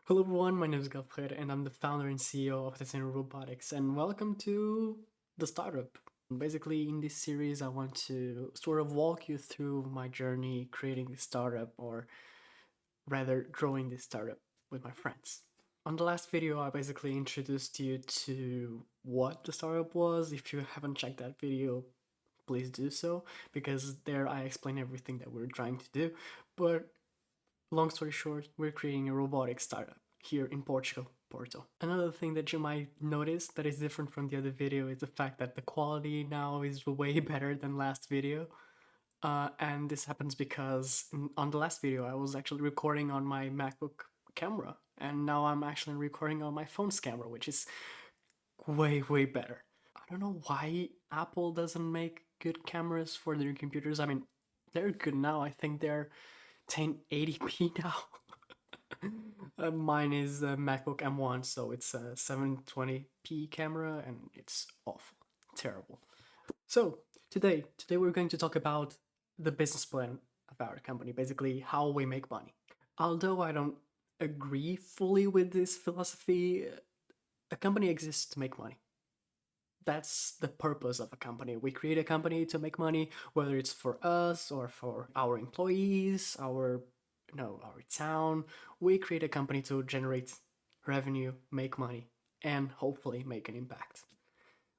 Hello everyone, my name is Gabriel and I'm the founder and CEO of Robotics, and welcome to the startup. Basically, in this series, I want to sort of walk you through my journey creating this startup, or rather growing this startup with my friends. On the last video, I basically introduced you to what the startup was. If you haven't checked that video, please do so, because there I explain everything that we're trying to do. But long story short, we're creating a robotics startup here in Portugal, Porto. Another thing that you might notice that is different from the other video is the fact that the quality now is way better than last video. And this happens because on the last video, I was actually recording on my MacBook camera, and now I'm actually recording on my phone's camera, which is way better. I don't know why Apple doesn't make good cameras for their computers. I mean, they're good now. I think they're 1080p now. Mine is a MacBook M1, so it's a 720p camera, and it's awful, terrible. So today we're going to talk about the business plan of our company, basically how we make money. Although I don't agree fully with this philosophy, a company exists to make money. That's the purpose of a company. We create a company to make money, whether it's for us or for our employees, our town. We create a company to generate revenue, make money, and hopefully make an impact.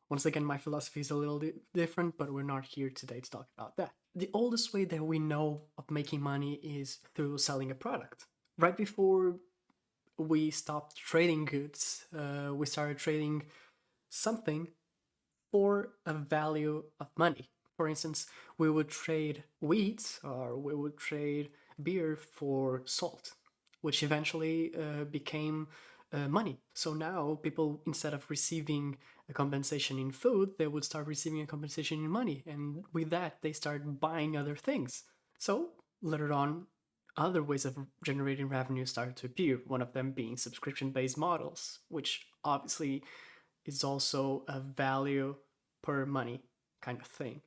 Once again, my philosophy is a little different, but we're not here today to talk about that. The oldest way that we know of making money is through selling a product. Right before we stopped trading goods, we started trading something for a value of money. For instance, we would trade wheat or we would trade beer for salt, which eventually became money. So now people, instead of receiving a compensation in food, they would start receiving a compensation in money. And with that, they start buying other things. So later on, other ways of generating revenue started to appear, one of them being subscription-based models, which obviously is also a value per money kind of thing.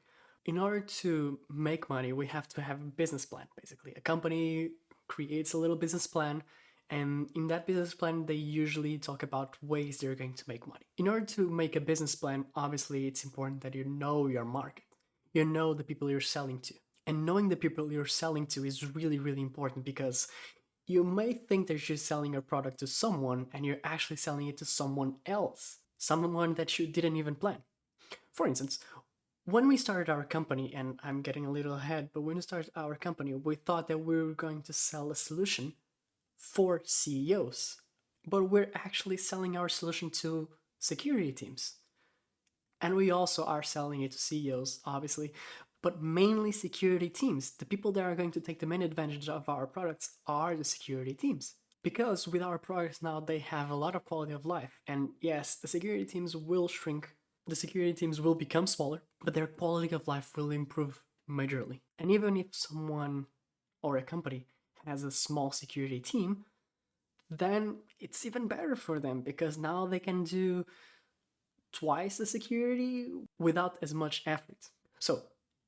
In order to make money, we have to have a business plan, basically. A company creates a little business plan, and in that business plan, they usually talk about ways they're going to make money. In order to make a business plan, obviously, it's important that you know your market. You know the people you're selling to. And knowing the people you're selling to is really important, because you may think that you're selling a product to someone and you're actually selling it to someone else, someone that you didn't even plan. For instance, when we started our company, and I'm getting a little ahead, but when we started our company, we thought that we were going to sell a solution for CEOs, but we're actually selling our solution to security teams. And we also are selling it to CEOs, obviously, but mainly security teams. The people that are going to take the main advantage of our products are the security teams. Because with our products now, they have a lot of quality of life. And yes, the security teams will shrink, the security teams will become smaller, but their quality of life will improve majorly. And even if someone or a company has a small security team, then it's even better for them, because now they can do twice the security without as much effort. So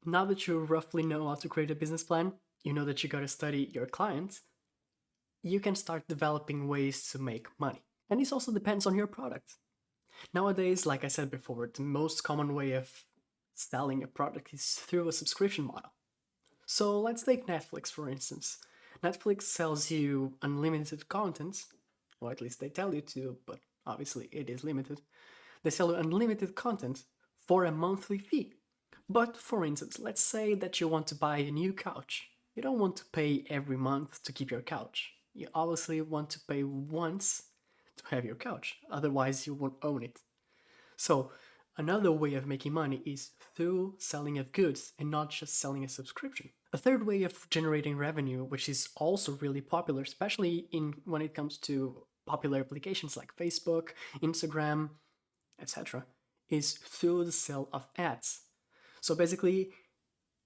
now that you roughly know how to create a business plan, you know that you gotta study your clients, you can start developing ways to make money. And this also depends on your product. Nowadays, like I said before, the most common way of selling a product is through a subscription model. So let's take Netflix, for instance. Netflix sells you unlimited content, or at least they tell you to, but obviously it is limited. They sell you unlimited content for a monthly fee. But for instance, let's say that you want to buy a new couch. You don't want to pay every month to keep your couch. You obviously want to pay once to have your couch, otherwise you won't own it. So another way of making money is through selling of goods and not just selling a subscription. A third way of generating revenue, which is also really popular, especially when it comes to popular applications like Facebook, Instagram, etc., is through the sale of ads. So basically,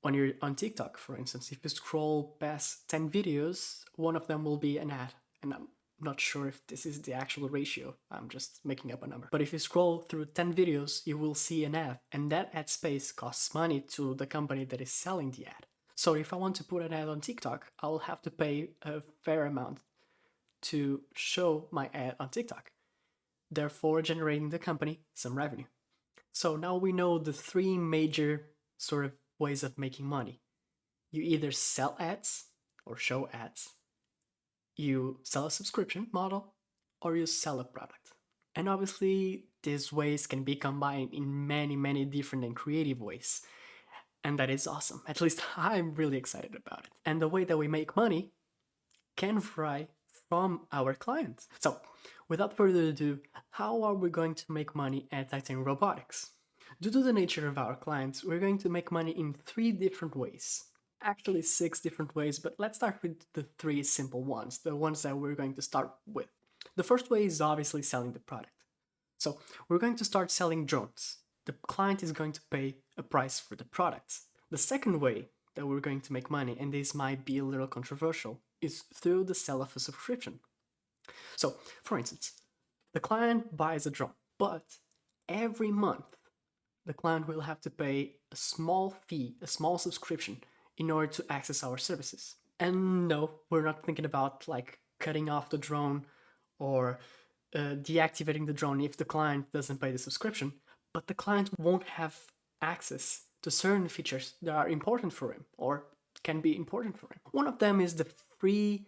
when you're on TikTok, for instance, if you scroll past 10 videos, one of them will be an ad. And I'm not sure if this is the actual ratio, I'm just making up a number. But if you scroll through 10 videos, you will see an ad, and that ad space costs money to the company that is selling the ad. So if I want to put an ad on TikTok, I'll have to pay a fair amount to show my ad on TikTok, therefore generating the company some revenue. So now we know the three major sort of ways of making money. You either sell ads or show ads, you sell a subscription model, or you sell a product. And obviously, these ways can be combined in many, many different and creative ways. And that is awesome. At least I'm really excited about it. And the way that we make money can vary from our clients. So, without further ado, how are we going to make money at Titan Robotics? Due to the nature of our clients, we're going to make money in three different ways. Actually, six different ways, but let's start with the three simple ones, the ones that we're going to start with. The first way is obviously selling the product. So, we're going to start selling drones. The client is going to pay a price for the products. The second way that we're going to make money, and this might be a little controversial, is through the sale of a subscription. So, for instance, the client buys a drone, but every month the client will have to pay a small fee, a small subscription, in order to access our services. And no, we're not thinking about like cutting off the drone or deactivating the drone if the client doesn't pay the subscription, but the client won't have access to certain features that are important for him or can be important for him. One of them is the free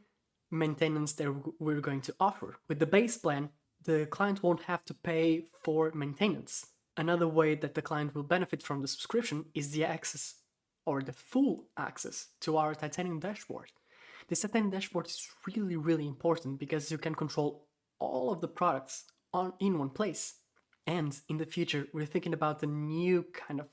maintenance that we're going to offer. With the base plan, the client won't have to pay for maintenance. Another way that the client will benefit from the subscription is the access or the full access to our Titanium dashboard. This Titanium dashboard is really, really important because you can control all of the products in one place. And in the future, we're thinking about a new kind of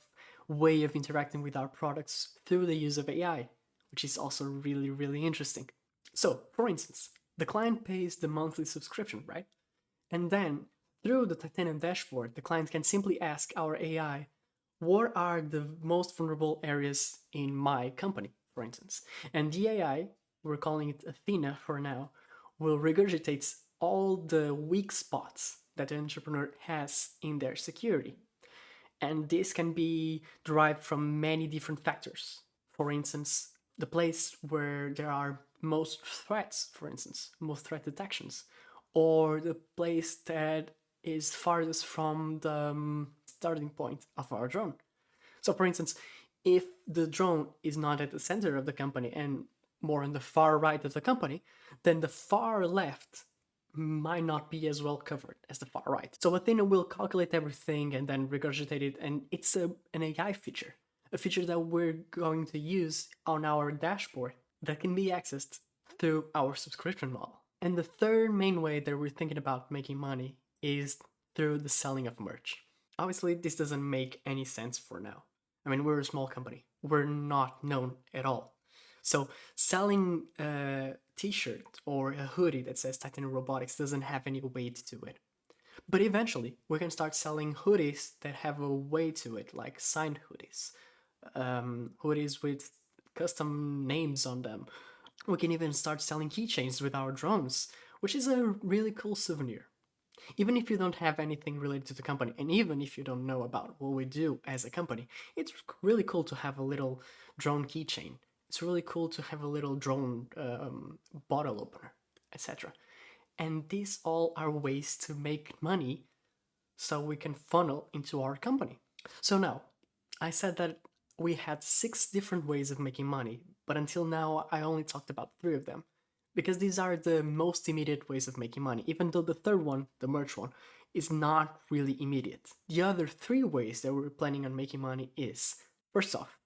way of interacting with our products through the use of AI, which is also really, really interesting. So, for instance, the client pays the monthly subscription, right? And then through the Titanium dashboard, the client can simply ask our AI, what are the most vulnerable areas in my company, for instance? And the AI, we're calling it Athena for now, will regurgitate all the weak spots that the entrepreneur has in their security. And this can be derived from many different factors. For instance, the place where there are most threats, for instance, most threat detections, or the place that is farthest from the starting point of our drone. So, for instance, if the drone is not at the center of the company and more on the far right of the company, then the far left might not be as well covered as the far right. So Athena will calculate everything and then regurgitate it, and it's an AI feature, a feature that we're going to use on our dashboard that can be accessed through our subscription model. And the third main way that we're thinking about making money is through the selling of merch. Obviously, this doesn't make any sense for now. I mean, we're a small company. We're not known at all. So selling a t-shirt or a hoodie that says Titan Robotics doesn't have any weight to it. But eventually, we can start selling hoodies that have a weight to it, like signed hoodies, hoodies with custom names on them. We can even start selling keychains with our drones, which is a really cool souvenir. Even if you don't have anything related to the company, and even if you don't know about what we do as a company, it's really cool to have a little drone keychain. It's really cool to have a little drone bottle opener, etc. And these all are ways to make money so we can funnel into our company. So now, I said that we had 6 different ways of making money, but until now I only talked about 3 of them. Because these are the most immediate ways of making money, even though the third one, the merch one, is not really immediate. The other 3 ways that we're planning on making money is, first off,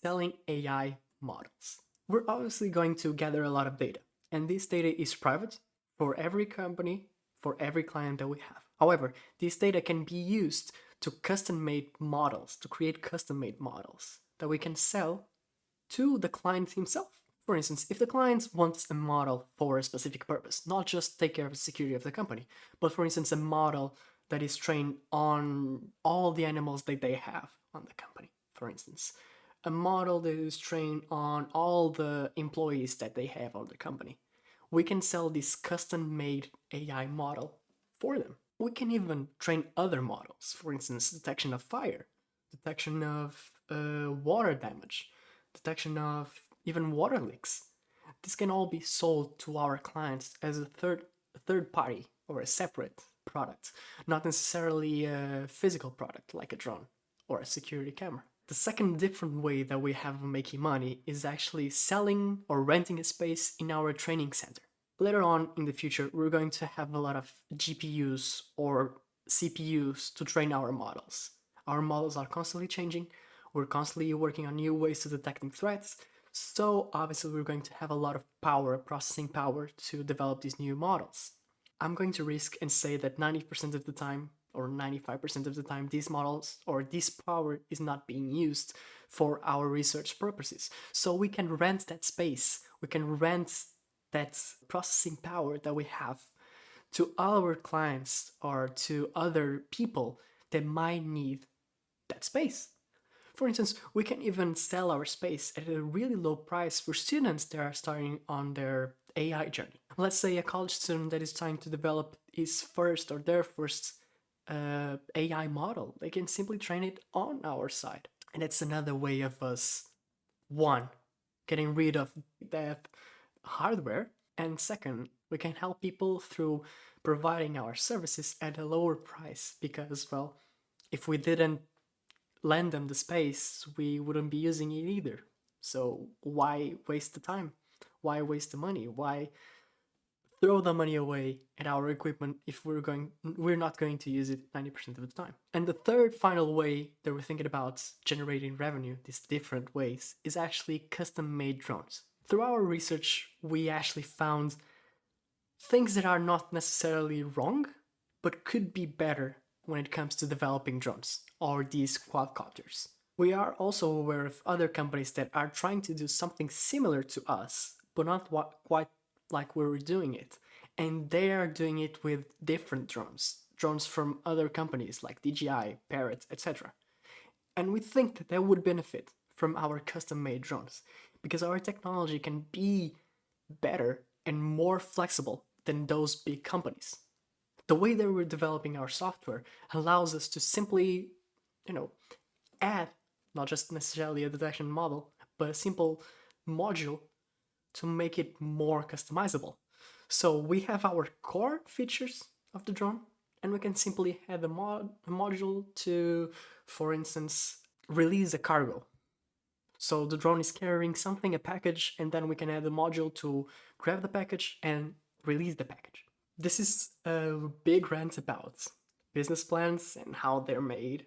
selling AI models. We're obviously going to gather a lot of data, and this data is private for every company, for every client that we have. However, this data can be used to custom made models, to create custom made models that we can sell to the client himself. For instance, if the client wants a model for a specific purpose, not just take care of the security of the company, but for instance, a model that is trained on all the animals that they have on the company, for instance, a model that is trained on all the employees that they have on the company, we can sell this custom made AI model for them. We can even train other models, for instance, detection of fire, detection of water damage, detection of even water leaks. This can all be sold to our clients as a third party or a separate product, not necessarily a physical product like a drone or a security camera. The second different way that we have of making money is actually selling or renting a space in our training center. Later on in the future, we're going to have a lot of GPUs or CPUs to train our models. Our models are constantly changing. We're constantly working on new ways to detecting threats. So obviously we're going to have a lot of power, processing power, to develop these new models. I'm going to risk and say that 90% of the time or 95% of the time these models or this power is not being used for our research purposes. So we can rent that space. We can rent that processing power that we have to our clients or to other people that might need that space. For instance, we can even sell our space at a really low price for students that are starting on their AI journey. Let's say a college student that is trying to develop his first or their first AI model. They can simply train it on our side. And that's another way of us, one, getting rid of that hardware, and second, we can help people through providing our services at a lower price because, well, if we didn't lend them the space, we wouldn't be using it either. So why waste the time? Why waste the money? Why throw the money away at our equipment if we're not going to use it 90% of the time? And the third final way that we're thinking about generating revenue, these different ways, is actually custom-made drones. Through our research, we actually found things that are not necessarily wrong, but could be better when it comes to developing drones or these quadcopters. We are also aware of other companies that are trying to do something similar to us, but not quite like we were doing it. And they are doing it with different drones from other companies like DJI, Parrot, etc. And we think that would benefit from our custom-made drones because our technology can be better and more flexible than those big companies. The way that we're developing our software allows us to simply, add not just necessarily a detection model, but a simple module to make it more customizable. So we have our core features of the drone, and we can simply add a module to, for instance, release a cargo. So the drone is carrying something, a package, and then we can add a module to grab the package and release the package. This is a big rant about business plans and how they're made.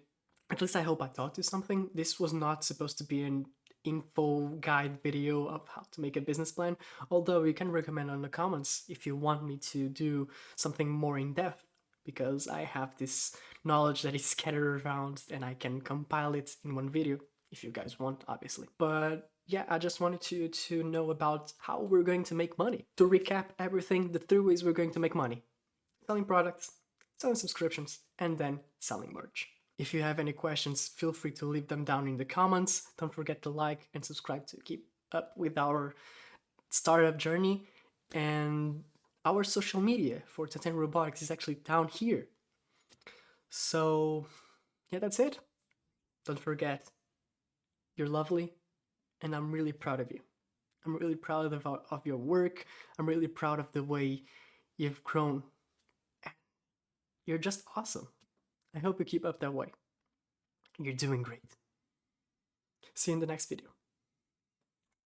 At least I hope I taught you something. This was not supposed to be an info guide video of how to make a business plan, although you can recommend on the comments if you want me to do something more in depth, because I have this knowledge that is scattered around and I can compile it in one video if you guys want, obviously. But yeah, I just wanted you to know about how we're going to make money. To recap everything, the three ways we're going to make money: selling products, selling subscriptions, and then selling merch. If you have any questions, feel free to leave them down in the comments. Don't forget to like and subscribe to keep up with our startup journey. And our social media for Titan Robotics is actually down here. So yeah, that's it. Don't forget, you're lovely, and I'm really proud of you. I'm really proud of your work. I'm really proud of the way you've grown. You're just awesome. I hope you keep up that way. You're doing great. See you in the next video.